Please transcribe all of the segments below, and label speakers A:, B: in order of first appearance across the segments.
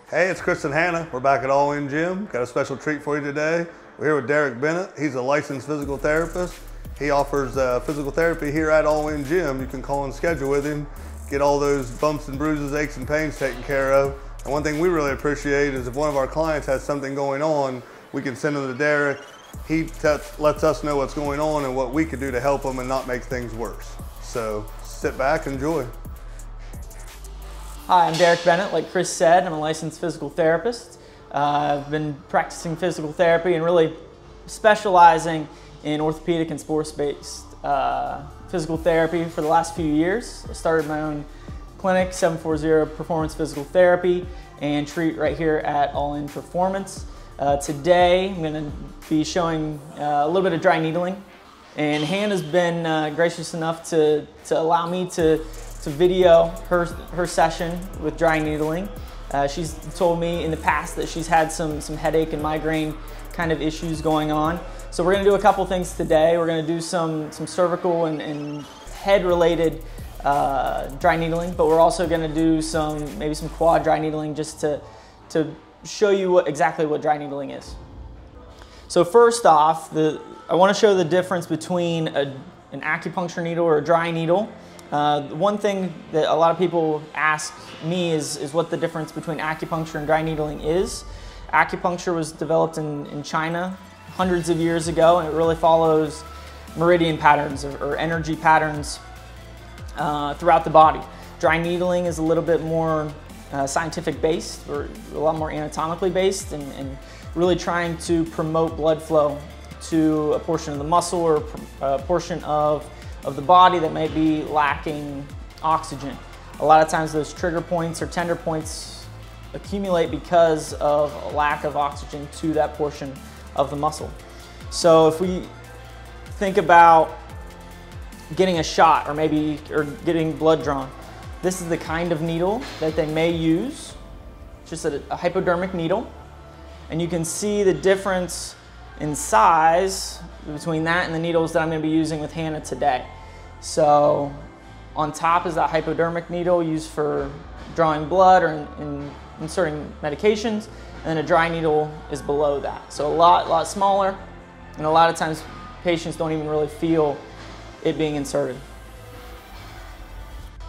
A: Hey, it's Chris and Hannah. We're back at All In Gym. Got a special treat for you today. We're here with Bennett. He's a licensed physical therapist. He offers physical therapy here at All In Gym. You can call and schedule with him, get all those bumps and bruises, aches and pains taken care of. And one thing we really appreciate is if one of our clients has something going on, we can send them to Derek. He lets us know what's going on and what we can do to help them and not make things worse. So sit back, enjoy.
B: Hi, I'm Bennett. Like Chris said, I'm a licensed physical therapist. I've been practicing physical therapy and really specializing in orthopedic and sports-based physical therapy for the last few years. I started my own clinic, 740 Performance Physical Therapy, and treat right here at All In Performance. Today, I'm going to be showing a little bit of dry needling, and Hannah's been gracious enough to allow me to video her session with dry needling. She's told me in the past that she's had some headache and migraine kind of issues going on. So we're going to do a couple things today. We're going to do some cervical and head related dry needling, but we're also going to do maybe some quad dry needling just to show you exactly what dry needling is. So first off, I want to show the difference between an acupuncture needle or a dry needle. One thing that a lot of people ask me is what the difference between acupuncture and dry needling is. Acupuncture was developed in China hundreds of years ago, and it really follows meridian patterns or energy patterns throughout the body. Dry needling is a little bit more scientific based, or a lot more anatomically based, and really trying to promote blood flow to a portion of the muscle or a portion of the body that may be lacking oxygen. A lot of times those trigger points or tender points accumulate because of a lack of oxygen to that portion of the muscle. So if we think about getting a shot or getting blood drawn, this is the kind of needle that they may use, just a hypodermic needle. And you can see the difference in size between that and the needles that I'm going to be using with Hannah today. So on top is that hypodermic needle used for drawing blood or inserting medications, and then a dry needle is below that. So a lot smaller, and a lot of times patients don't even really feel it being inserted.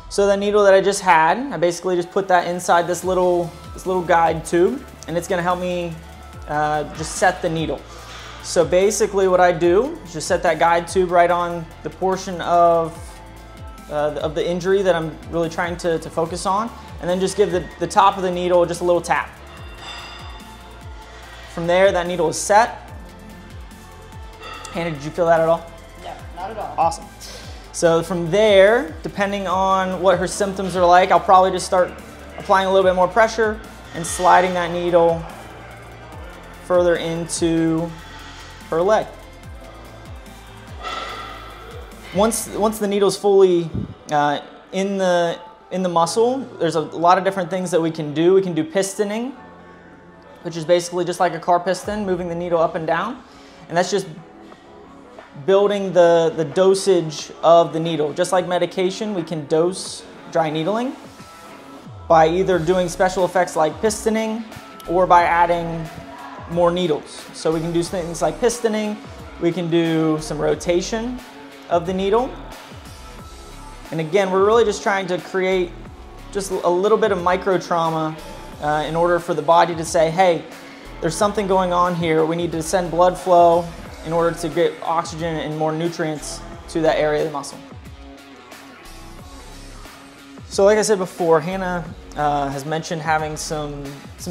B: So the needle that I just had, I basically just put that inside this little guide tube, and it's going to help me just set the needle. So basically what I do is just set that guide tube right on the portion of the injury that I'm really trying to focus on, and then just give the top of the needle just a little tap. From there, that needle is set. Hannah, did you feel that at all?
C: No, not at all.
B: Awesome. So from there, depending on what her symptoms are like, I'll probably just start applying a little bit more pressure and sliding that needle further into her leg. Once the needle's fully in the muscle, there's a lot of different things that we can do. We can do pistoning, which is basically just like a car piston, moving the needle up and down, and that's just building the dosage of the needle. Just like medication, we can dose dry needling by either doing special effects like pistoning or by adding more needles. So we can do things like pistoning, we can do some rotation of the needle. And again, we're really just trying to create just a little bit of micro trauma in order for the body to say, hey, there's something going on here. We need to send blood flow in order to get oxygen and more nutrients to that area of the muscle. So like I said before, Hannah has mentioned having some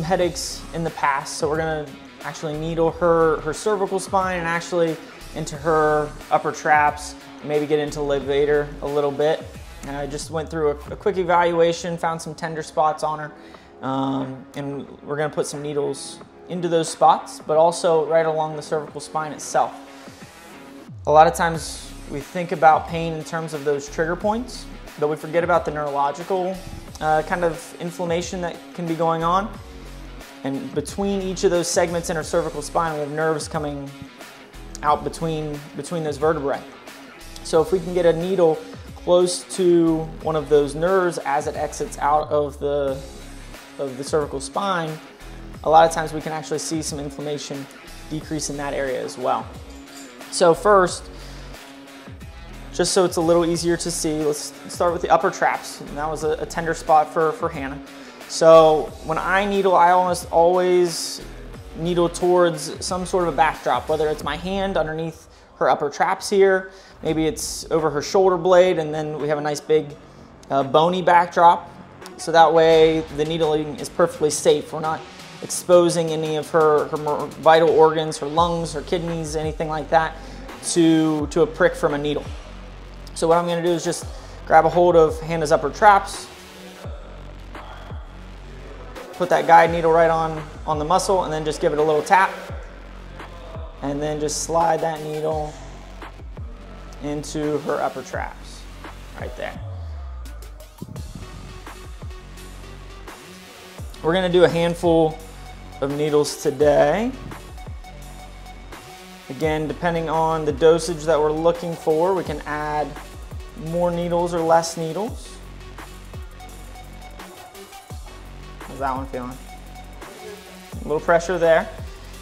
B: headaches in the past, so we're gonna actually needle her cervical spine and actually into her upper traps, maybe get into the levator a little bit. And I just went through a quick evaluation, found some tender spots on her, and we're gonna put some needles into those spots, but also right along the cervical spine itself. A lot of times we think about pain in terms of those trigger points, but we forget about the neurological kind of inflammation that can be going on. And between each of those segments in our cervical spine, we have nerves coming out between those vertebrae. So if we can get a needle close to one of those nerves as it exits out of the of the cervical spine, a lot of times we can actually see some inflammation decrease in that area as well. So first, just so it's a little easier to see, let's start with the upper traps. And that was a tender spot for Hannah. So when I needle, I almost always needle towards some sort of a backdrop, whether it's my hand underneath her upper traps here, maybe it's over her shoulder blade, and then we have a nice big bony backdrop. So that way the needling is perfectly safe. We're not exposing any of her more vital organs, her lungs, her kidneys, anything like that, to a prick from a needle. So what I'm going to do is just grab a hold of Hannah's upper traps, put that guide needle right on the muscle, and then just give it a little tap, and then just slide that needle into her upper traps right there. We're going to do a handful of needles today. Again, depending on the dosage that we're looking for, we can add more needles or less needles. How's that one feeling? A little pressure there.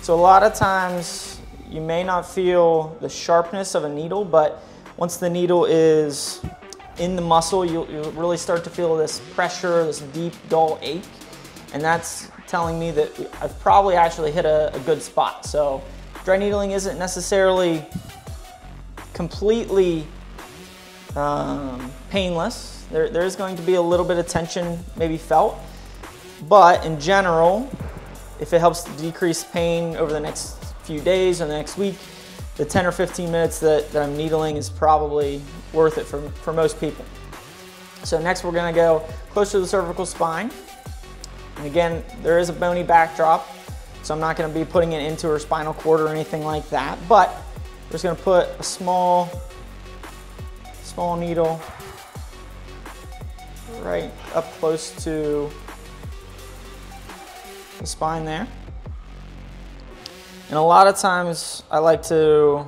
B: So a lot of times you may not feel the sharpness of a needle, but once the needle is in the muscle, you'll really start to feel this pressure, this deep, dull ache. And that's telling me that I've probably actually hit a good spot. So dry needling isn't necessarily completely painless. There's going to be a little bit of tension maybe felt, but in general, if it helps to decrease pain over the next few days or the next week, the 10 or 15 minutes that I'm needling is probably worth it for most people. So next we're going to go close to the cervical spine. And again, there is a bony backdrop, so I'm not going to be putting it into her spinal cord or anything like that, but we're just going to put a small needle right up close to the spine there. And a lot of times I like to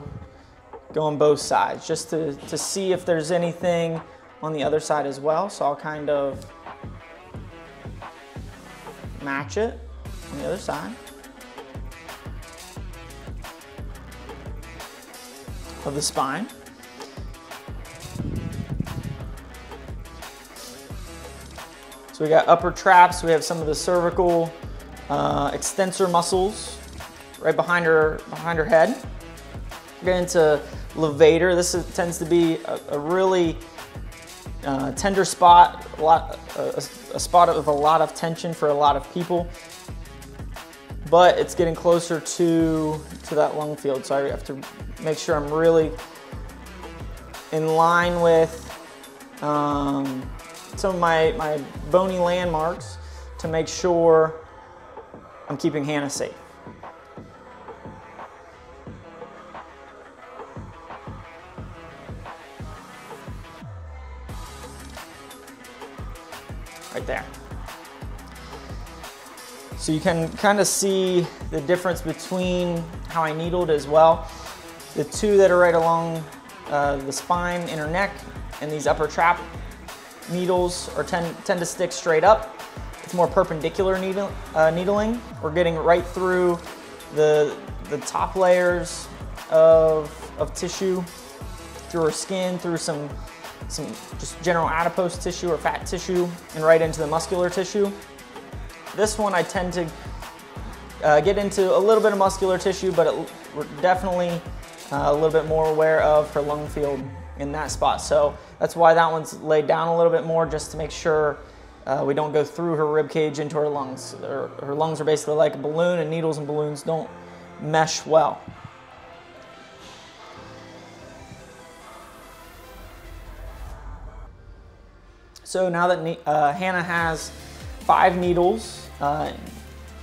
B: go on both sides just to see if there's anything on the other side as well. So I'll kind of match it on the other side of the spine. So we got upper traps, we have some of the cervical extensor muscles right behind her head. We're getting into levator. This tends to be a really tender spot, a spot of a lot of tension for a lot of people, but it's getting closer to that lung field, so I have to make sure I'm really in line with some of my bony landmarks to make sure I'm keeping Hannah safe. Right there. So you can kind of see the difference between how I needled as well. The two that are right along the spine, inner neck, and these upper trap needles tend to stick straight up. It's more perpendicular needling. We're getting right through the top layers of tissue, through her skin, through some just general adipose tissue or fat tissue, and right into the muscular tissue. This one I tend to get into a little bit of muscular tissue, but we're definitely a little bit more aware of her lung field in that spot. So that's why that one's laid down a little bit more, just to make sure we don't go through her rib cage into her lungs. Her lungs are basically like a balloon, and needles and balloons don't mesh well. So now that Hannah has 5 needles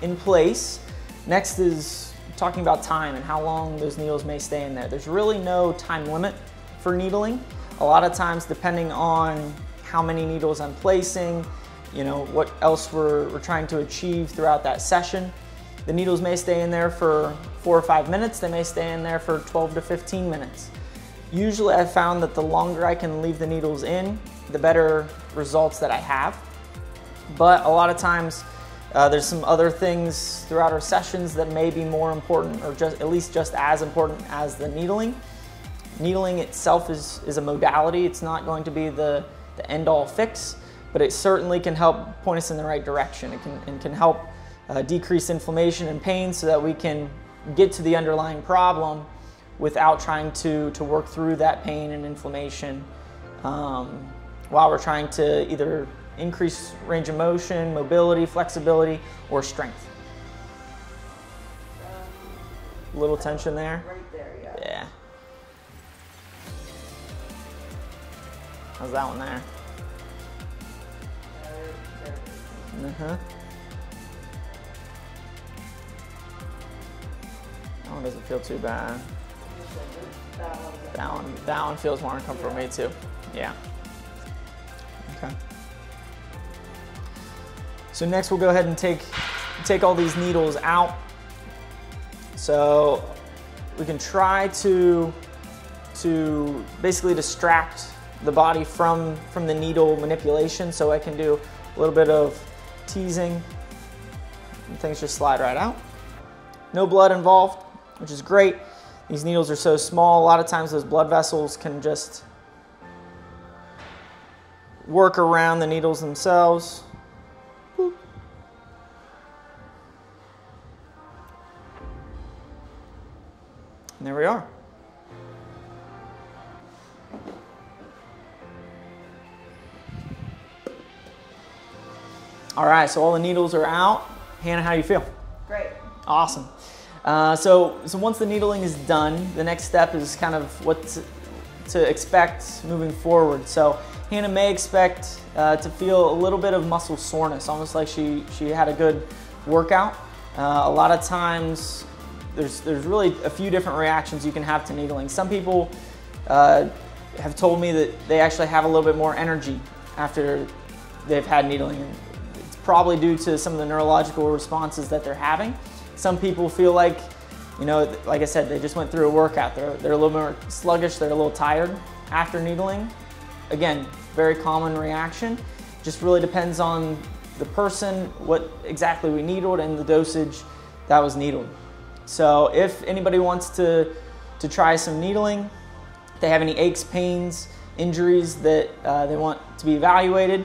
B: in place, next is talking about time and how long those needles may stay in there. There's really no time limit for needling. A lot of times, depending on how many needles I'm placing, you know, what else we're trying to achieve throughout that session, the needles may stay in there for 4 or 5 minutes. They may stay in there for 12 to 15 minutes. Usually I've found that the longer I can leave the needles in, the better results that I have. But a lot of times There's some other things throughout our sessions that may be more important, or at least just as important as the needling. Needling itself is a modality. It's not going to be the end-all fix, but it certainly can help point us in the right direction. It can help decrease inflammation and pain so that we can get to the underlying problem without trying to work through that pain and inflammation while we're trying to either increase range of motion, mobility, flexibility, or strength. A little tension there?
C: Right there, yeah.
B: Yeah. How's that one there? Uh-huh. That one doesn't feel too bad. That one feels more uncomfortable for me too. Yeah. Okay. So next we'll go ahead and take all these needles out. So we can try to basically distract the body from the needle manipulation. So I can do a little bit of teasing and things just slide right out. No blood involved, which is great. These needles are so small, a lot of times those blood vessels can just work around the needles themselves. Boop. And there we are. All right, so all the needles are out. Hannah, how do you feel?
C: Great.
B: Awesome. So once the needling is done, the next step is kind of what to expect moving forward. So Hannah may expect to feel a little bit of muscle soreness, almost like she had a good workout. A lot of times there's really a few different reactions you can have to needling. Some people have told me that they actually have a little bit more energy after they've had needling. It's probably due to some of the neurological responses that they're having. Some people feel like, you know, like I said, they just went through a workout. They're a little more sluggish, they're a little tired after needling. Again, very common reaction. Just really depends on the person, what exactly we needled, and the dosage that was needled. So if anybody wants to try some needling, if they have any aches, pains, injuries that they want to be evaluated,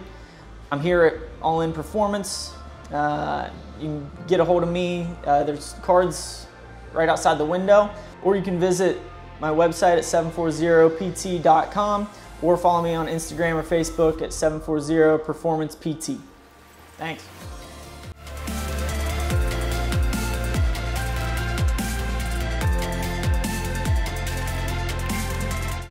B: I'm here at All In Performance. You can get a hold of me. There's cards right outside the window, or you can visit my website at 740pt.com, or follow me on Instagram or Facebook at 740performancept. Thanks.